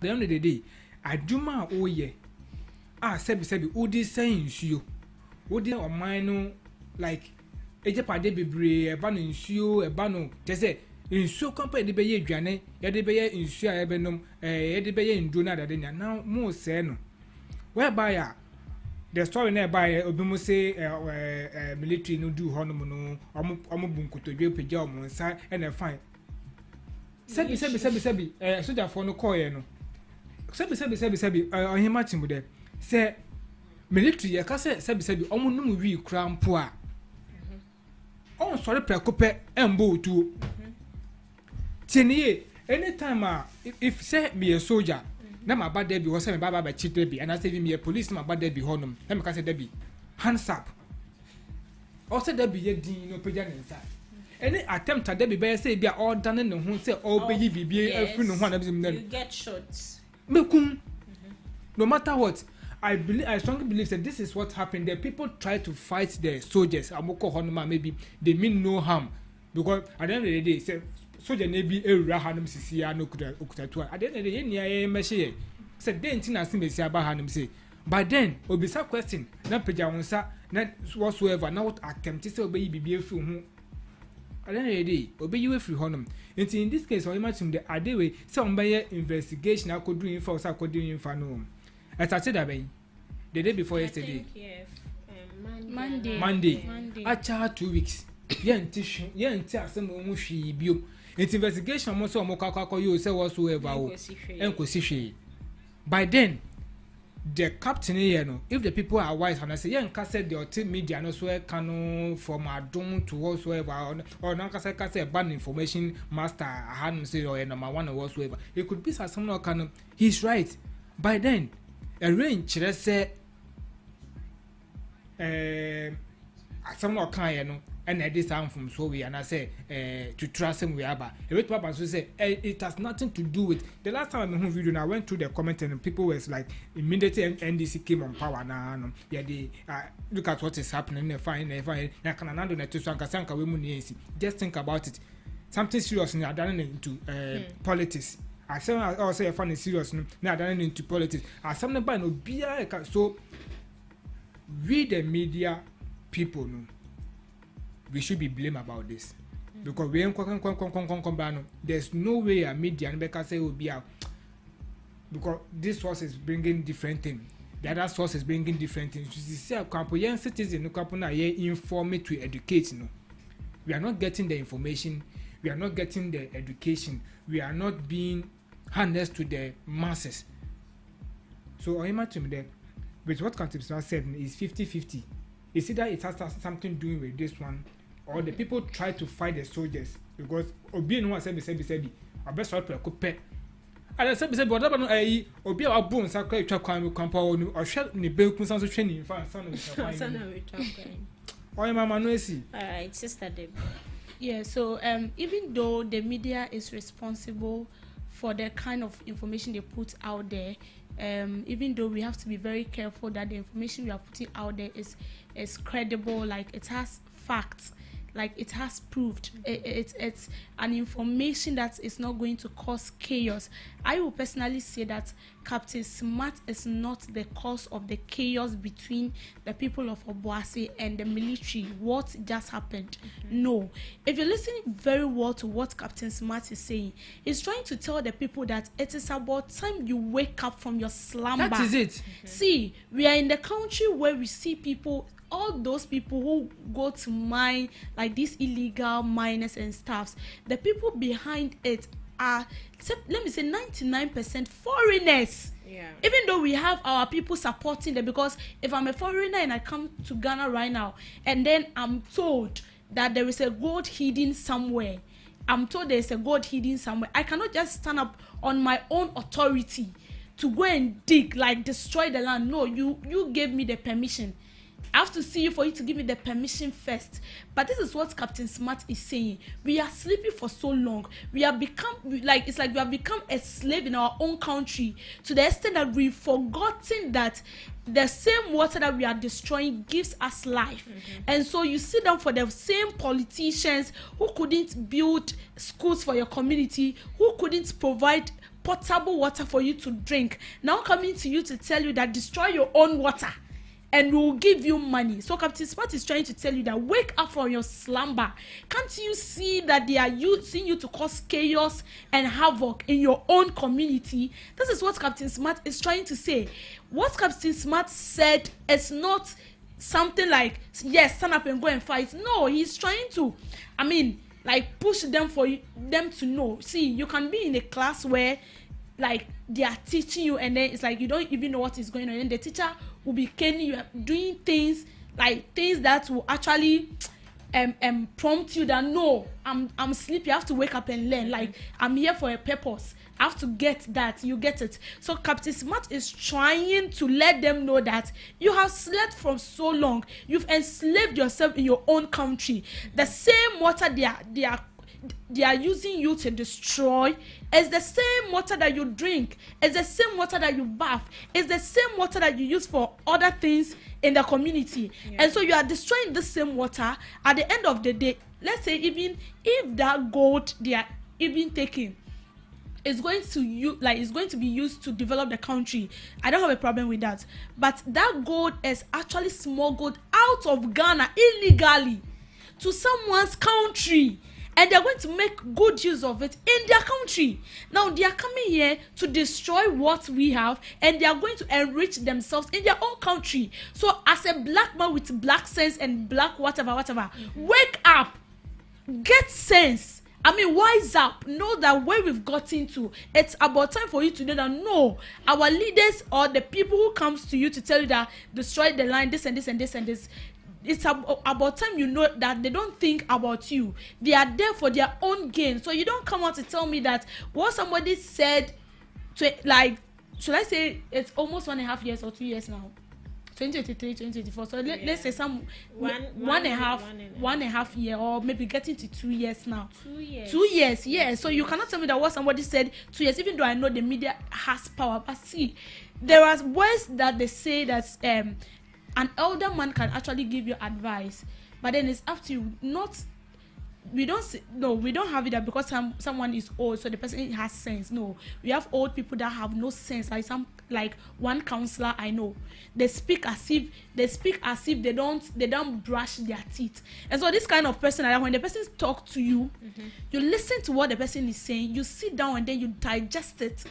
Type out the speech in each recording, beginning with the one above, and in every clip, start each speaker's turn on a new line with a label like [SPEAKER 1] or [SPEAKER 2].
[SPEAKER 1] the end of the day adwuma o ye sebi odi saying nsuo odi o man no like ejepade bebre eba no nsuo eba no te say nsuo company de beye aduane ye de beye nsuo a ebenom ye de beye nduo na dade nya now mo say no whereby the story na by obi mo say military no do honom no omo bunkotodwe pagya omo nsa na fine sebi soldier for no call ye no sebi ohima timu de say military ye ka say sebi omo num wi kura mpo a on sorry prekope embo otuo tinie anytime if say me a soldier na my bad debi was say me baba cheat debi and I say me a police my bad debi honum na me ka say debi hands up or say debi ye din no pagya nsa any attempt at debi be say bia all done ne ho say all be bibie afri no ho na
[SPEAKER 2] you get shots
[SPEAKER 1] mekum no matter what I strongly believe that this is what happened. The people try to fight the soldiers. Amoko honoma maybe they mean no harm because at the end of the day, say soldier maybe ewura hanum sisia no okuta at the end of the day nia meshe say den tin asim besia ba hanum say but then obisa question na peja wonsa na whatsoever na what attempt say obeyi bibie free ho at the end of the day obeyi we free honum. In this case we imagine the adewe say on be investigation akodu info say akodu info no. I started that the day before yesterday. Monday. Acha 2 weeks. Yenti asem omu hwi biom. Its investigation mo so omokakako you say whatsoever o. Enkosi hwi. By then the captain here no if the people are wise and I say yenka said the team media no so can from adom to whatsoever or nanka say ban information master han say or number 1 or whatsoever. It could be some no can he's right. By then a range chere say some no kan no and I did sound from so we and I say to trust him we aba e wait papa so say it has nothing to do with the last time I made video I went through the comment and people was like immediately NDC came on power now no yeah they look at what is happening and fine na kana nando na to sanka we mu niesi just think about it something serious in done into politics. I say also find serious now done into politics. As something by no bia so we the media people no we should be blamed about this because we ain't there's no way a media and because say will be out because this source is bringing different things the other source is bringing different things. You see a couple young citizens no couple na here inform to educate no we are not getting the information we are not getting the education we are not being harnessed to the masses. So I imagine that with what Captain said is 50-50. It's either it has something doing with this one or the people try to fight the soldiers because obi no say be I best try to cope and say but no obi a bone sakra twa kwan kwampa onu ohwe ne benkun san so hwe ni fa san no we twa kwan mama no esi all
[SPEAKER 2] right sister Deb.
[SPEAKER 3] Yeah, so even though the media is responsible for the kind of information they put out there, even though we have to be very careful that the information we are putting out there is credible, like it has facts, like it has proved it's an information that is not going to cause chaos. I will personally say that Captain Smart is not the cause of the chaos between the people of Obuasi and the military. What just happened? No. If you're listening very well to what Captain Smart is saying, he's trying to tell the people that it is about time you wake up from your slumber.
[SPEAKER 1] That is it.
[SPEAKER 3] See, we are in the country where we see people, all those people who go to mine, like these illegal miners and stuffs, the people behind it are, let me say, 99% foreigners.
[SPEAKER 2] Yeah.
[SPEAKER 3] Even though we have our people supporting them, because if I'm a foreigner and I come to Ghana right now and then I'm told that there is a gold hidden somewhere, I'm told there's a gold hidden somewhere, I cannot just stand up on my own authority to go and dig, like destroy the land. No, you gave me the permission. I have to see you for you to give me the permission first. But this is what Captain Smart is saying. We are sleeping for so long. We have become it's like we have become a slave in our own country to the extent that we've forgotten that the same water that we are destroying gives us life. And so you sit down for the same politicians who couldn't build schools for your community, who couldn't provide potable water for you to drink, now coming to you to tell you that destroy your own water and we'll give you money. So Captain Smart is trying to tell you that wake up from your slumber. Can't you see that they are using you to cause chaos and havoc in your own community? This is what Captain Smart is trying to say. What Captain Smart said is not something like, yes, stand up and go and fight. No, he's trying to, like, push them for them to know. See, you can be in a class where, like, they are teaching you and then it's like you don't even know what is going on, and the teacher will be caning you, doing things that will actually prompt you that no, I'm sleepy, I have to wake up and learn. Like, I'm here for a purpose, I have to get that. You get it? So Captain Smart is trying to let them know that you have slept for so long, you've enslaved yourself in your own country. The same water they are using you to destroy is the same water that you drink, is the same water that you bath, is the same water that you use for other things in the community. And so you are destroying the same water. At the end of the day, let's say even if that gold they are even taking is going to be used to develop the country, I don't have a problem with that. But that gold is actually smuggled out of Ghana illegally to someone's country, and they're going to make good use of it in their country. Now they are coming here to destroy what we have, and they are going to enrich themselves in their own country. So as a black man with black sense and black whatever, wake up, get sense. Wise up. Know that where we've gotten to, it's about time for you to know that no, our leaders or the people who comes to you to tell you that destroy the line, this and this and this and this, it's about time you know that they don't think about you. They are there for their own gain. So you don't come out to tell me that what somebody said to, like, should I say it's almost 1.5 years or 2 years now, 2023, 2024. So let's say one and a half year, or maybe getting to 2 years now.
[SPEAKER 2] 2 years.
[SPEAKER 3] 2 years, yeah. So you cannot tell me that what somebody said 2 years, even though I know the media has power. But see, there are words that they say that an elder man can actually give you advice, but then it's up to you. We don't have it that because someone is old, so the person has sense. No, we have old people that have no sense. Like one counselor I know, they speak as if they don't brush their teeth. And so this kind of person, when the person talk to you, you listen to what the person is saying, you sit down and then you digest it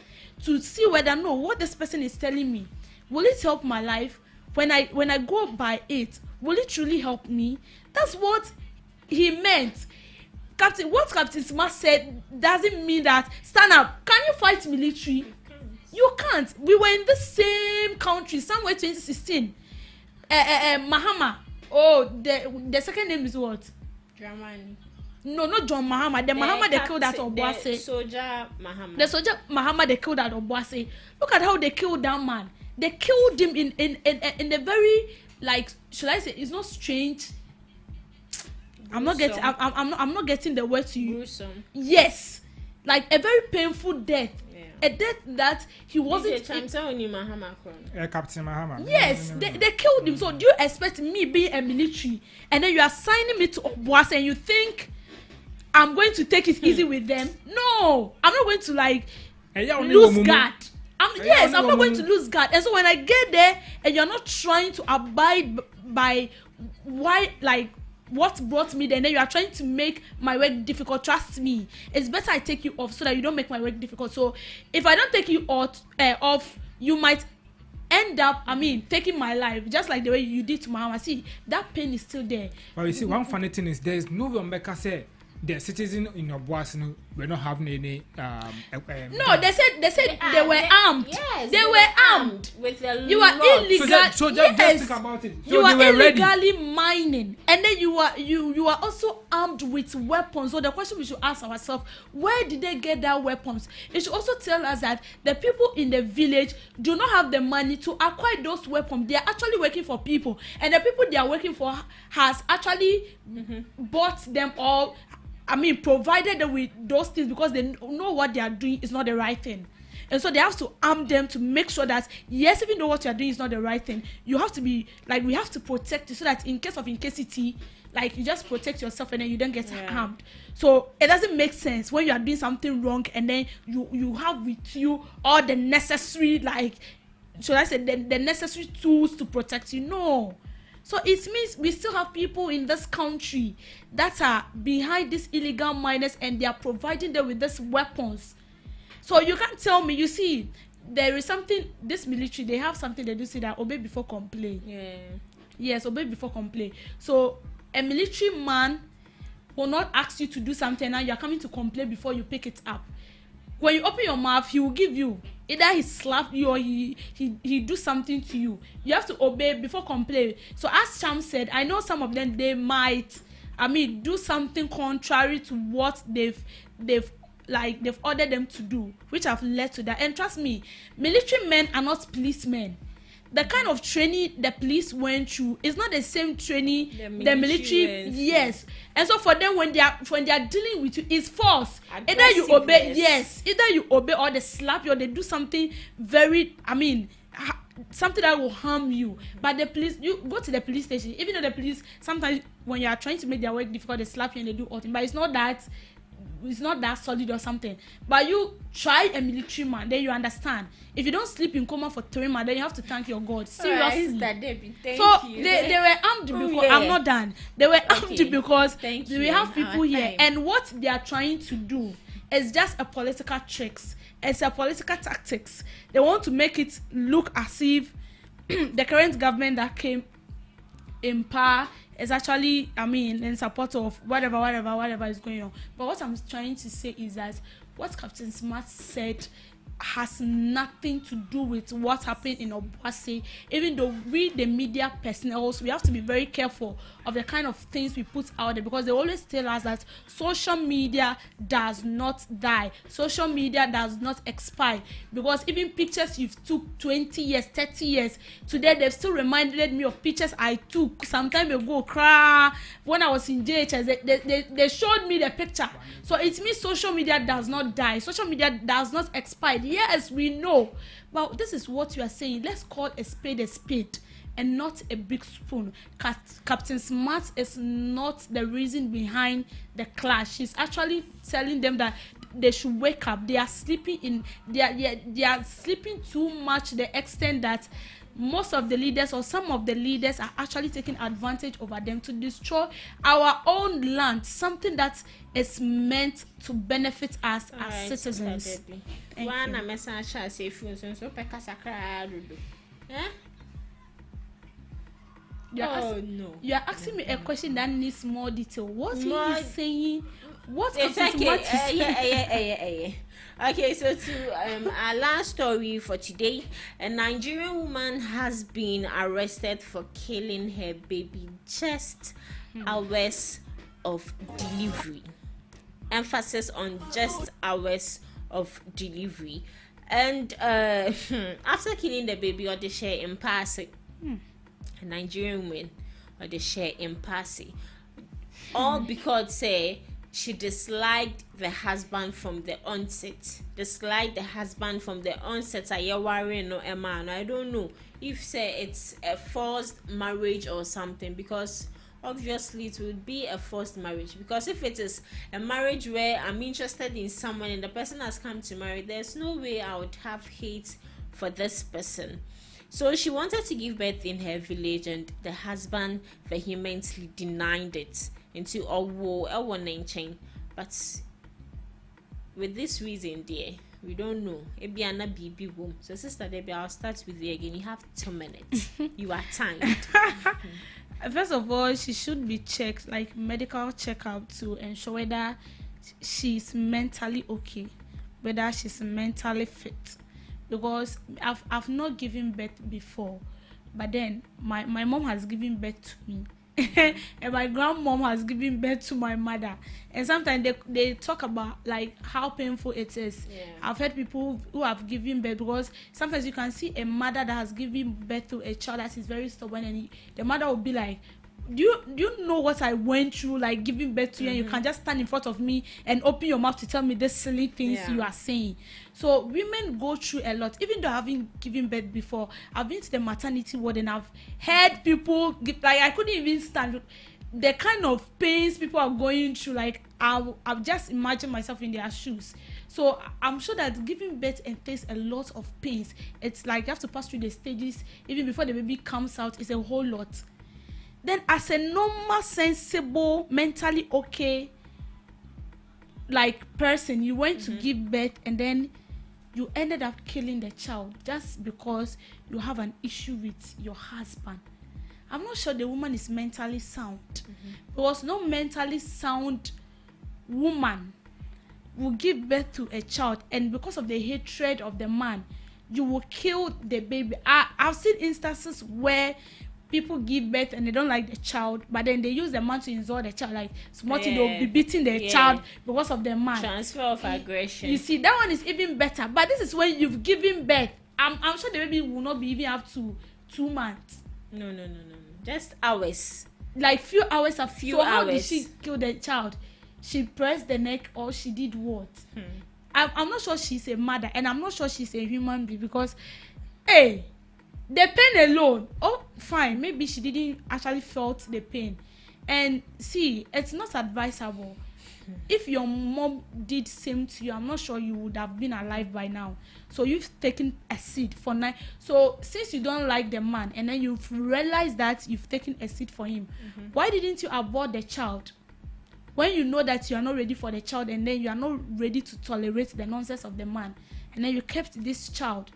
[SPEAKER 3] to see whether no, what this person is telling me, will it help my life? When I go by it, will it truly help me? That's what he meant. What Captain Smart said doesn't mean that stand up. Can you fight military? You can't. We were in the same country somewhere 2016. Mahama. Oh, the second name is what?
[SPEAKER 2] Dramani.
[SPEAKER 3] No, not John Mahama. The Mahama they killed at Obuasi.
[SPEAKER 2] The soldier Mahama.
[SPEAKER 3] The soldier Mahama they killed at Obuasi. Look at how they killed that man. They killed him in a very, like, should I say, it's not strange. I'm not getting the word to you.
[SPEAKER 2] Gruesome.
[SPEAKER 3] Yes, like a very painful death. Yeah. A death that he wasn't.
[SPEAKER 2] Captain
[SPEAKER 1] Mahama.
[SPEAKER 3] Yes, they killed him. So do you expect me being a military and then you are signing me to Obuasi and you think I'm going to take it easy with them? No, I'm not going to lose guard. I'm not going to lose guard. And so when I get there and you're not trying to abide by what brought me there, and then you are trying to make my work difficult, trust me, it's better I take you off so that you don't make my work difficult. So if I don't take you off, you might end up taking my life, just like the way you did to Mahama. See, that pain is still there.
[SPEAKER 1] But you see, one funny thing is there's no one Becca said the citizens in Obuasi were not having any
[SPEAKER 3] no, they said they were armed.
[SPEAKER 2] Yes,
[SPEAKER 3] they were armed
[SPEAKER 2] with the
[SPEAKER 3] you are illegal.
[SPEAKER 1] So just think about it. So
[SPEAKER 3] you are illegally
[SPEAKER 1] ready.
[SPEAKER 3] mining, and then you are also armed with weapons. So the question we should ask ourselves, where did they get that weapons? It should also tell us that the people in the village do not have the money to acquire those weapons. They are actually working for people, and the people they are working for has actually bought them all. Provided them with those things because they know what they are doing is not the right thing. And so they have to arm them to make sure that, yes, even though what you are doing is not the right thing, you have to be, we have to protect it so that in case of incasity, like you just protect yourself and then you don't get harmed. So it doesn't make sense when you are doing something wrong and then you have with you all the necessary, like, should I say, the necessary tools to protect you. No. So it means we still have people in this country that are behind these illegal miners and they are providing them with these weapons. So you can't tell me, you see, there is something, this military, they have something they do, say that obey before complain.
[SPEAKER 2] Yeah.
[SPEAKER 3] Yes, obey before complain. So a military man will not ask you to do something and you are coming to complain before you pick it up. When you open your mouth, he will give you, either he slap you or he do something to you. You have to obey before complain. So as Cham said, I know some of them, they might, do something contrary to what they've ordered them to do, which have led to that. And trust me, military men are not policemen. The kind of training the police went through is not the same training the military yes. And so for them, when they are dealing with you, it's force. Either you obey, either you obey or they slap you or they do something very, something that will harm you. But the police, you go to the police station, even though the police sometimes when you are trying to make their work difficult, they slap you and they do all things. But it's not that solid or something. But you try a military man, then you understand. If you don't sleep in coma for 3 months, then you have to thank your God. Seriously.
[SPEAKER 2] They
[SPEAKER 3] were armed because I'm not done. They were armed because we have people here, and what they are trying to do is just a political tricks. It's a political tactics. They want to make it look as if the current government that came in power is actually, in support of whatever is going on. But what I'm trying to say is that what Captain Smart said has nothing to do with what happened in Obuasi. Even though we, the media personnel, we have to be very careful of the kind of things we put out there, because they always tell us that social media does not die, social media does not expire, because even pictures you took 20 years, 30 years, today they've still reminded me of pictures I took some time ago, when I was in JHS. They showed me the picture. So it means social media does not die, social media does not expire. Yes, we know, but this is what you are saying. Let's call a spade and not a big spoon. Captain Smart is not the reason behind the clash. She's actually telling them that they should wake up. They are sleeping they are sleeping too much to the extent that most of the leaders or some of the leaders are actually taking advantage over them to destroy our own land, something that is meant to benefit us as citizens.
[SPEAKER 2] One message say so peka sakra dodo. No.
[SPEAKER 3] You are asking me a question that needs more detail. What are you saying? What is
[SPEAKER 2] Okay, so to our last story for today, a Nigerian woman has been arrested for killing her baby just hours of delivery. Emphasis on just hours of delivery. And after killing the baby, or the share in passing, a Nigerian woman or the share in passing, all because she disliked the husband from the onset. I worry no a man. I don't know if it's a forced marriage or something, because obviously it would be a forced marriage. Because if it is a marriage where I'm interested in someone and the person has come to marry, there's no way I would have hate for this person. So she wanted to give birth in her village, and the husband vehemently denied it into a chain. But with this reason, dear, we don't know. So sister Debbie, I'll start with you again. You have 2 minutes. You are timed.
[SPEAKER 3] First of all, she should be checked, like medical checkup, to ensure whether she's mentally okay, whether she's mentally fit. Because I've not given birth before, but then my mom has given birth to me. And my grandmom has given birth to my mother, and sometimes they talk about like how painful it is. I've heard people who have given birth, because sometimes you can see a mother that has given birth to a child that is very stubborn, and the mother will be like, do you know what I went through, like giving birth to you, and you can just stand in front of me and open your mouth to tell me these silly things you are saying. So women go through a lot. Even though I haven't given birth before, I've been to the maternity ward and I've heard people give, like I couldn't even stand. the kind of pains people are going through, like I've just imagined myself in their shoes. So I'm sure that giving birth entails a lot of pains. It's like you have to pass through the stages even before the baby comes out. It's a whole lot. Then as a normal, sensible, mentally okay like person, you went to give birth and then you ended up killing the child just because you have an issue with your husband. I'm not sure the woman is mentally sound. Because no mentally sound woman will give birth to a child, and because of the hatred of the man, you will kill the baby. I've seen instances where people give birth and they don't like the child, but then they use the man to insult the child, like smarty, they'll be beating the child because of the man.
[SPEAKER 2] Transfer of aggression.
[SPEAKER 3] You see, that one is even better. But this is when you've given birth. I'm sure the baby will not be even up to 2 months.
[SPEAKER 2] No. Just hours.
[SPEAKER 3] Like few hours of
[SPEAKER 2] few
[SPEAKER 3] so
[SPEAKER 2] hours.
[SPEAKER 3] How did she kill the child? She pressed the neck, or she did what? I'm not sure she's a mother, and I'm not sure she's a human being, because hey, the pain alone, oh fine, maybe she didn't actually felt the pain. And see, it's not advisable. If your mom did same to you, I'm not sure you would have been alive by now. So you've taken a seed for 9. So since you don't like the man, and then you've realized that you've taken a seed for him, why didn't you abort the child? When you know that you are not ready for the child, and then you are not ready to tolerate the nonsense of the man, and then you kept this child,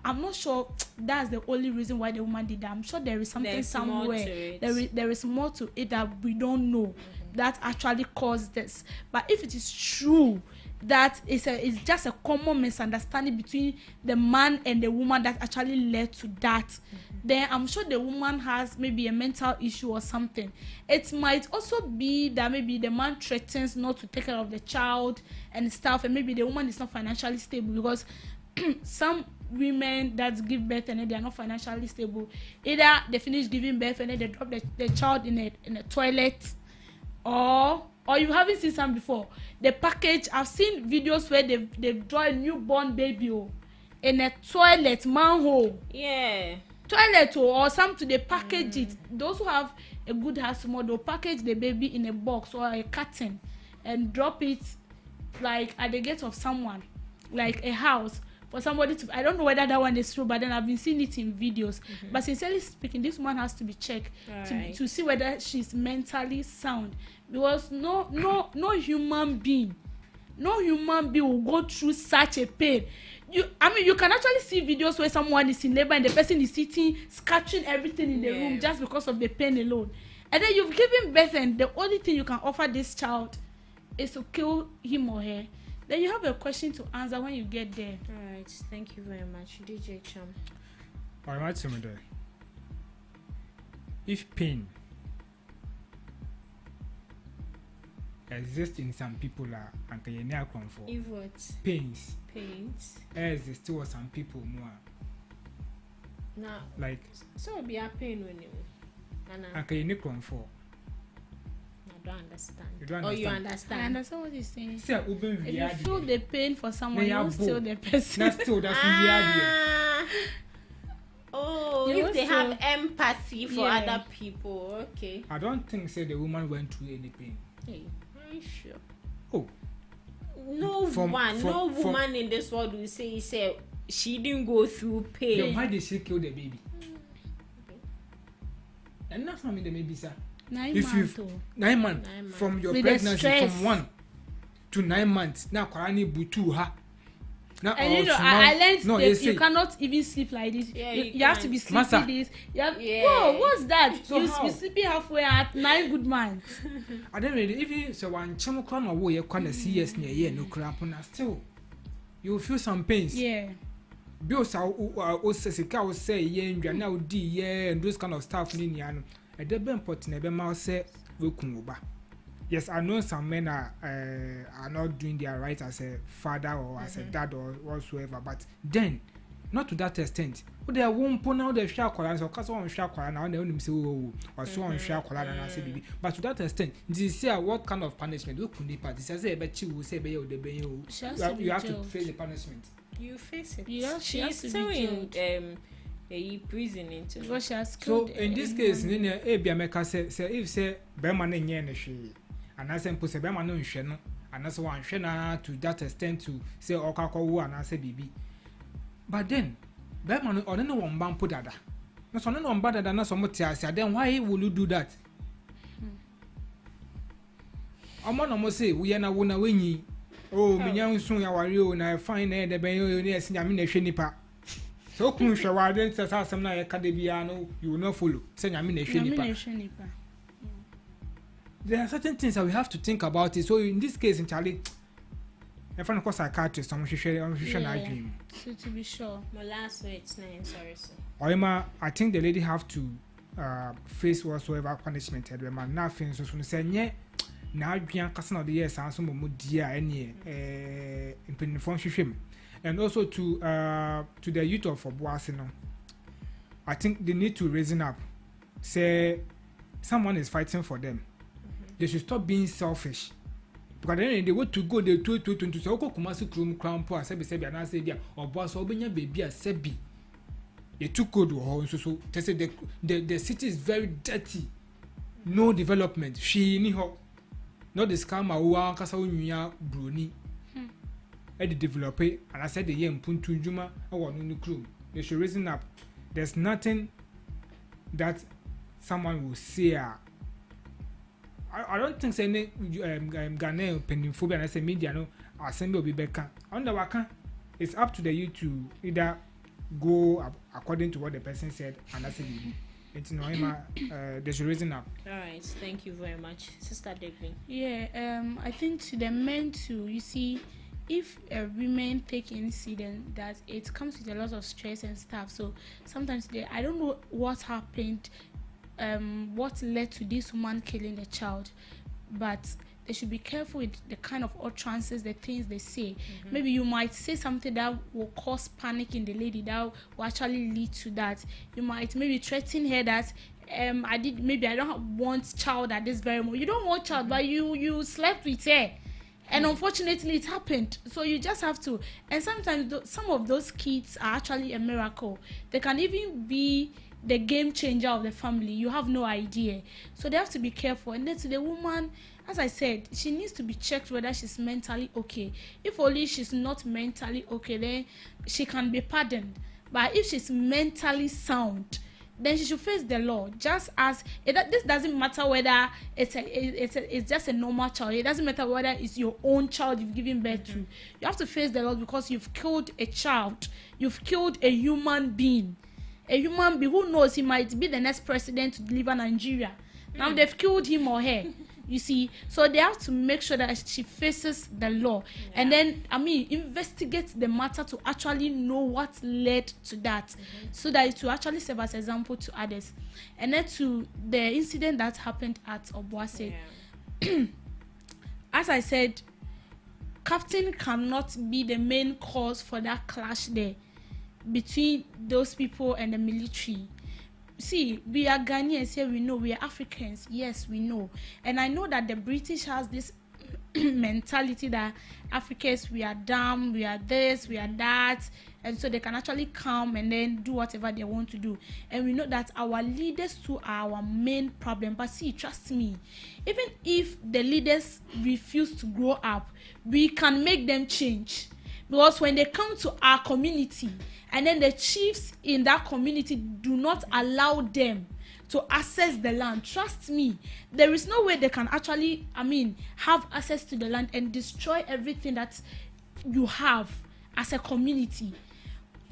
[SPEAKER 3] I'm not sure that's the only reason why the woman did that. I'm sure there is something somewhere. There is more to it that we don't know that actually caused this. But if it is true that it's just a common misunderstanding between the man and the woman that actually led to that, then I'm sure the woman has maybe a mental issue or something. It might also be that maybe the man threatens not to take care of the child and stuff, and maybe the woman is not financially stable, because some women that give birth and then they are not financially stable, either they finish giving birth and then they drop the child in a toilet, or you haven't seen some before, the package. I've seen videos where they draw a newborn baby in a toilet manhole, toilet or something. They package it. Those who have a good house model, they'll package the baby in a box or a carton and drop it like at the gate of someone, like a house, for somebody to, I don't know whether that one is true, but then I've been seeing it in videos. But sincerely speaking, this woman has to be checked to see whether she's mentally sound, because no human being will go through such a pain. You can actually see videos where someone is in labor and the person is sitting, scratching everything in the room just because of the pain alone. And then you've given birth, and the only thing you can offer this child is to kill him or her. Then you have a question to answer when you get there.
[SPEAKER 2] All right, thank you very much, DJ Cham.
[SPEAKER 1] All right, Simon. If pain exists in some people,
[SPEAKER 2] If what?
[SPEAKER 1] Pains exist to some people more.
[SPEAKER 2] Now,
[SPEAKER 1] like
[SPEAKER 2] so be a pain when you. I don't understand.
[SPEAKER 1] You don't understand.
[SPEAKER 2] You understand?
[SPEAKER 3] I understand what he's saying.
[SPEAKER 1] If you
[SPEAKER 3] feel the pain for someone, you still the person.
[SPEAKER 2] Oh, if they have empathy for other people, okay.
[SPEAKER 1] I don't think the woman went through any pain.
[SPEAKER 2] Hey, are you sure?
[SPEAKER 1] Oh.
[SPEAKER 2] No woman in this world will say she didn't go through pain.
[SPEAKER 1] Then why did she kill the baby? And not from the baby, sir.
[SPEAKER 3] 9 months.
[SPEAKER 1] 9 months from your pregnancy, from 1 to 9 months. Now, Kwarani butu ha. Now,
[SPEAKER 3] and I learned that you cannot even sleep like this.
[SPEAKER 2] Yeah,
[SPEAKER 3] you have to be sleeping this. Whoa, what's that? So you be sleeping halfway at 9 good months.
[SPEAKER 1] I don't really even so one chamo away you can see yes near year no cramp on still. You will feel some pains.
[SPEAKER 3] Yeah.
[SPEAKER 1] Bills are say yeah, now D yeah, and those kind of stuff in Yano. A debut important never mouse say we kuba. Yes, I know some men are not doing their right as a father or as a dad or whatsoever, but then not to that extent. But they won't put out the share colors or cast on share color now they only say or so on share color and I say baby. But to that extent, this is what kind of punishment you could part. This is a bet you will say you have to face the punishment.
[SPEAKER 2] You face it.
[SPEAKER 3] Yeah,
[SPEAKER 2] she's still in prison into
[SPEAKER 3] because she has
[SPEAKER 1] So
[SPEAKER 3] killed
[SPEAKER 1] in this case, Nina, Abia Meka say if say Berman and Yen, she and I say Puss a Berman no Shen, and that's one Shena to that extent to say Okako and I say BB. But then, Berman or no one bam put that. No, so no one better than us. Then why will you do that? Among almost say we are now one away. Oh, me young soon, I worry, and I find the Bayo near Sinamina Shenipa. So, Kunsha, why then says some academiano, you will not follow. Sinamina Shenipa. There are certain things that we have to think about it. So, in this case, in Charlie, if I'm a psychiatrist, I'm sure I dream.
[SPEAKER 3] So, to be sure.
[SPEAKER 2] My last words, sorry, sir.
[SPEAKER 1] Oima, I think the lady have to face whatsoever punishment. Man, nothing. So, say, yeah. Now I can't cast the years and some more dear any in function. And also to the youth of Obuasi, I think they need to raise up. Say someone is fighting for them. They should stop being selfish. Because then they want to go the 2020 so Kumasi crown poor sebi and I say there Obuasi obenya baby a sebi. They took good so they say the city is very dirty. No development. She ni ho. Not the scammer who are Casa Bruni. I develop it, and I said the young Puntu Juma or no crew. They should raise up. There's nothing that someone will say. I don't think any Ghanaian pending phobia and I say media no assembly will be better. On the waka, it's up to the youth to either go according to what the person said and that's it. It's no they should raise up.
[SPEAKER 2] All right, thank you very much, Sister Debbie.
[SPEAKER 3] Yeah, I think to the men too. You see, if women take incident, that it comes with a lot of stress and stuff. So sometimes I don't know what happened, what led to this woman killing the child, but they should be careful with the kind of utterances, the things they say. Maybe you might say something that will cause panic in the lady that will actually lead to that. You might maybe threaten her that I don't want child at this very moment. You don't want child, but you slept with her. And unfortunately it happened. So you just have to, and sometimes some of those kids are actually a miracle. They can even be the game changer of the family. You have no idea. So they have to be careful. And then to the woman, as I said, she needs to be checked whether she's mentally okay. If only she's not mentally okay, then she can be pardoned. But if she's mentally sound, then she should face the law. Just as this doesn't matter whether it's just a normal child. It doesn't matter whether it's your own child you've given birth to. You have to face the law because you've killed a child. You've killed a human being. A human being who knows he might be the next president to deliver Nigeria. Now they've killed him or her. You see, so they have to make sure that she faces the law, and then investigate the matter to actually know what led to that, so that it will actually serve as example to others. And then to the incident that happened at Obuasi, as I said, captain cannot be the main cause for that clash there between those people and the military. See, we are Ghanaians here, we know, we are Africans, yes, we know. And I know that the British has this mentality that Africans, we are dumb, we are this, we are that, and so they can actually come and then do whatever they want to do. And we know that our leaders too are our main problem. But see, trust me, even if the leaders refuse to grow up, we can make them change. Because when they come to our community and then the chiefs in that community do not allow them to access the land, trust me, there is no way they can actually, have access to the land and destroy everything that you have as a community.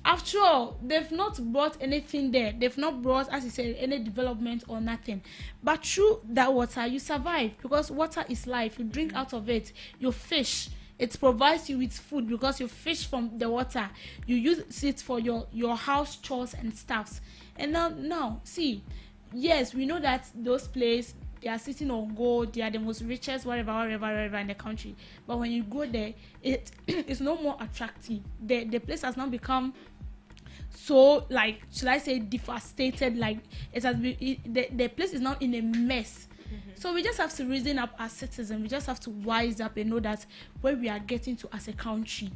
[SPEAKER 3] After all, they've not brought anything there. They've not brought, as you said, any development or nothing. But through that water, you survive because water is life. You drink out of it. You fish. It provides you with food because you fish from the water. You use it for your house chores and stuffs. And now, see, yes, we know that those places, they are sitting on gold. They are the most richest, wherever in the country. But when you go there, it's no more attractive. The place has now become so, like, should I say, devastated. Like, it has been, the place is now in a mess. So we just have to reason up as citizens. We just have to wise up and know that where we are getting to as a country,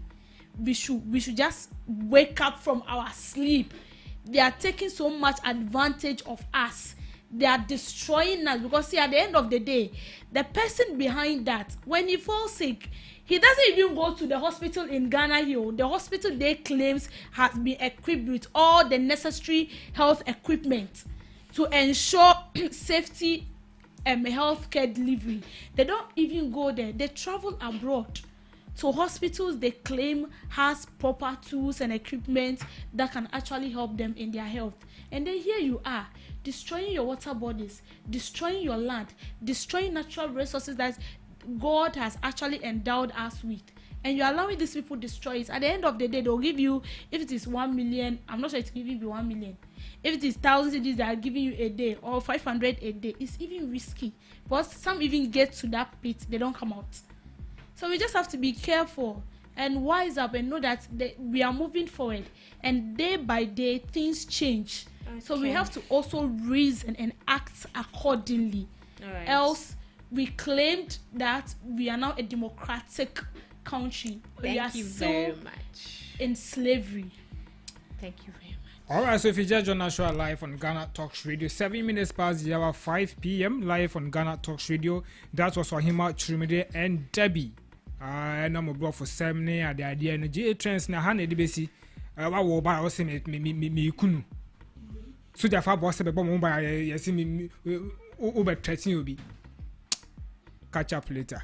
[SPEAKER 3] we should just wake up from our sleep. they are taking so much advantage of us. They are destroying us because see, at the end of the day, the person behind that, when he falls sick, he doesn't even go to the hospital in Ghana here. The hospital they claims has been equipped with all the necessary health equipment to ensure safety healthcare delivery. They don't even go there. They travel abroad to hospitals they claim has proper tools and equipment that can actually help them in their health. And then here you are, destroying your water bodies, destroying your land, destroying natural resources that God has actually endowed us with. And you're allowing these people destroy it. At the end of the day, they'll give you, if it is 1 million, I'm not sure it's giving you 1 million. If it is 1,000 cities that are giving you a day or 500 a day, it's even risky. But some even get to that pit, they don't come out. So we just have to be careful and wise up and know that we are moving forward. And day by day, things change. Okay. So we have to also reason and act accordingly. All right. Else, we claimed that we are now a democratic country. We are still in slavery.
[SPEAKER 2] Thank you very much.
[SPEAKER 1] All right, so if you just join us live on Ghana Talks Radio, 7 minutes past the hour, 5 p.m. live on Ghana Talks Radio. That was Wahima Chirumide and Debbie. And I'm about for 7 at the idea and the trends na hand the basi. I will buy also me kunu. So the far boss be bomb by yes me over 13 will be. Catch up later.